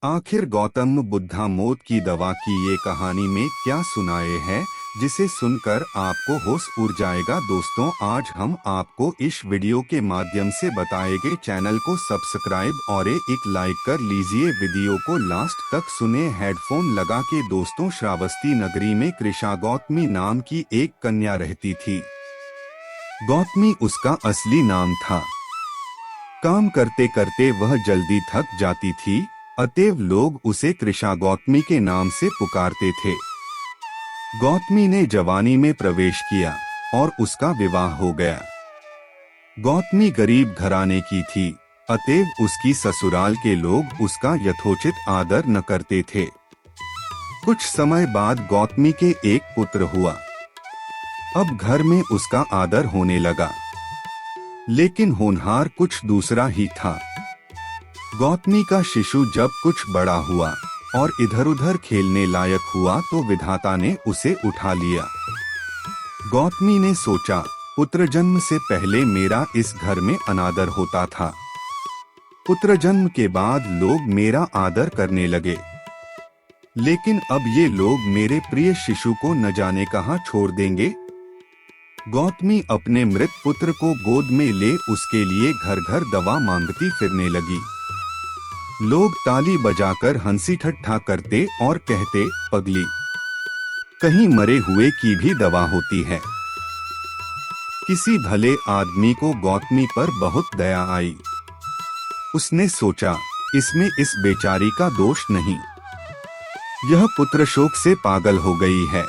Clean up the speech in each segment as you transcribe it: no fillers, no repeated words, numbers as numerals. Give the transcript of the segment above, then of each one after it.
आखिर गौतम बुद्धा मौत की दवा की ये कहानी में क्या सुनाए हैं, जिसे सुनकर आपको होश उड़ जाएगा। दोस्तों, आज हम आपको इस वीडियो के माध्यम से बताएंगे। चैनल को सब्सक्राइब और एक लाइक कर लीजिए। वीडियो को लास्ट तक सुने हेडफोन लगा के। दोस्तों, श्रावस्ती नगरी में कृषा गौतमी नाम की एक कन्या रहती थी। गौतमी उसका असली नाम था। काम करते करते वह जल्दी थक जाती थी, अतएव लोग उसे कृषा गौतमी के नाम से पुकारते थे। गौतमी ने जवानी में प्रवेश किया और उसका विवाह हो गया। गौतमी गरीब घराने की थी, अतएव उसकी ससुराल के लोग उसका यथोचित आदर न करते थे। कुछ समय बाद गौतमी के एक पुत्र हुआ। अब घर में उसका आदर होने लगा, लेकिन होनहार कुछ दूसरा ही था। गौतमी का शिशु जब कुछ बड़ा हुआ और इधर उधर खेलने लायक हुआ तो विधाता ने उसे उठा लिया। गौतमी ने सोचा, पुत्र जन्म से पहले मेरा इस घर में अनादर होता था। पुत्र जन्म के बाद लोग मेरा आदर करने लगे, लेकिन अब ये लोग मेरे प्रिय शिशु को न जाने कहां छोड़ देंगे। गौतमी अपने मृत पुत्र को गोद में ले उसके लिए घर घर दवा मांगती फिरने लगी। लोग ताली बजाकर हंसी ठट्ठा करते और कहते, पगली, कहीं मरे हुए की भी दवा होती है। किसी भले आदमी को गौतमी पर बहुत दया आई। उसने सोचा, इसमें इस बेचारी का दोष नहीं, यह पुत्र शोक से पागल हो गई है।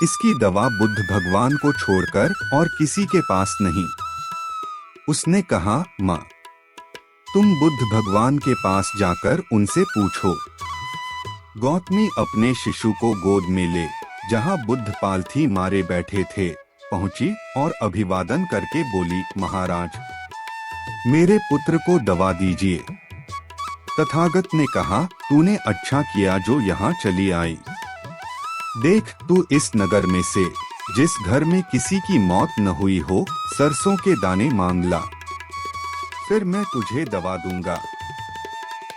इसकी दवा बुद्ध भगवान को छोड़कर और किसी के पास नहीं। उसने कहा, माँ, तुम बुद्ध भगवान के पास जाकर उनसे पूछो। गौतमी अपने शिशु को गोद में ले जहाँ बुद्ध पालथी मारे बैठे थे पहुंची और अभिवादन करके बोली, महाराज, मेरे पुत्र को दवा दीजिए। तथागत ने कहा, तूने अच्छा किया जो यहाँ चली आई। देख, तू इस नगर में से जिस घर में किसी की मौत न हुई हो, सरसों के दाने मांग ला, फिर मैं तुझे दवा दूंगा।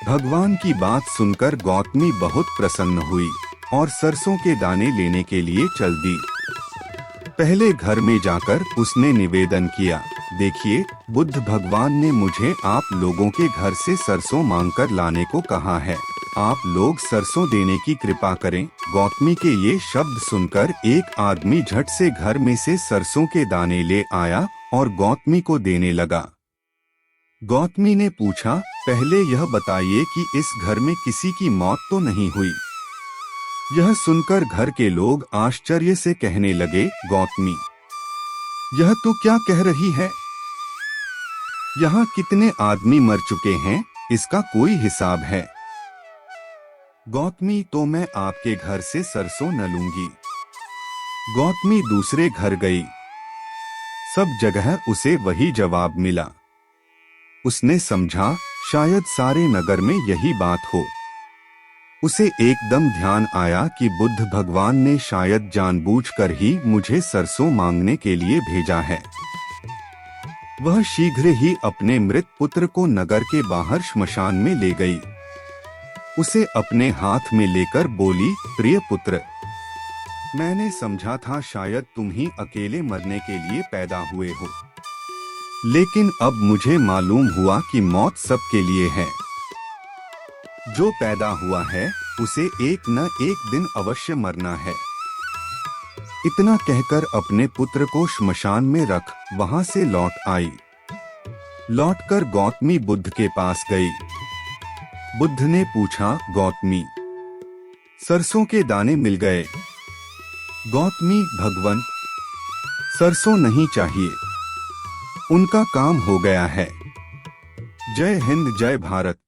भगवान की बात सुनकर गौतमी बहुत प्रसन्न हुई और सरसों के दाने लेने के लिए चल दी। पहले घर में जाकर उसने निवेदन किया, देखिए, बुद्ध भगवान ने मुझे आप लोगों के घर से सरसों मांगकर लाने को कहा है। आप लोग सरसों देने की कृपा करें। गौतमी के ये शब्द सुनकर एक आदमी झट से घर में से सरसों के दाने ले आया और गौतमी को देने लगा। गौतमी ने पूछा, पहले यह बताइए कि इस घर में किसी की मौत तो नहीं हुई। यह सुनकर घर के लोग आश्चर्य से कहने लगे, गौतमी, यह तो क्या कह रही है? यहाँ कितने आदमी मर चुके हैं, इसका कोई हिसाब है। गौतमी, तो मैं आपके घर से सरसों न लूंगी। गौतमी दूसरे घर गई। सब जगह उसे वही जवाब मिला। उसने समझा, शायद सारे नगर में यही बात हो। उसे एकदम ध्यान आया कि बुद्ध भगवान ने शायद जानबूझकर ही मुझे सरसों मांगने के लिए भेजा है। वह शीघ्र ही अपने मृत पुत्र को नगर के बाहर श्मशान में ले गई। उसे अपने हाथ में लेकर बोली, प्रिय पुत्र, मैंने समझा था शायद तुम ही अकेले मरने के लिए पैदा हुए हो, लेकिन अब मुझे मालूम हुआ कि मौत सबके लिए है। जो पैदा हुआ है उसे एक न एक दिन अवश्य मरना है। इतना कहकर अपने पुत्र को श्मशान में रख वहां से लौट आई। लौटकर गौतमी बुद्ध के पास गई। बुद्ध ने पूछा, गौतमी, सरसों के दाने मिल गए? गौतमी, भगवन, सरसों नहीं चाहिए, उनका काम हो गया है। जय हिंद, जय भारत।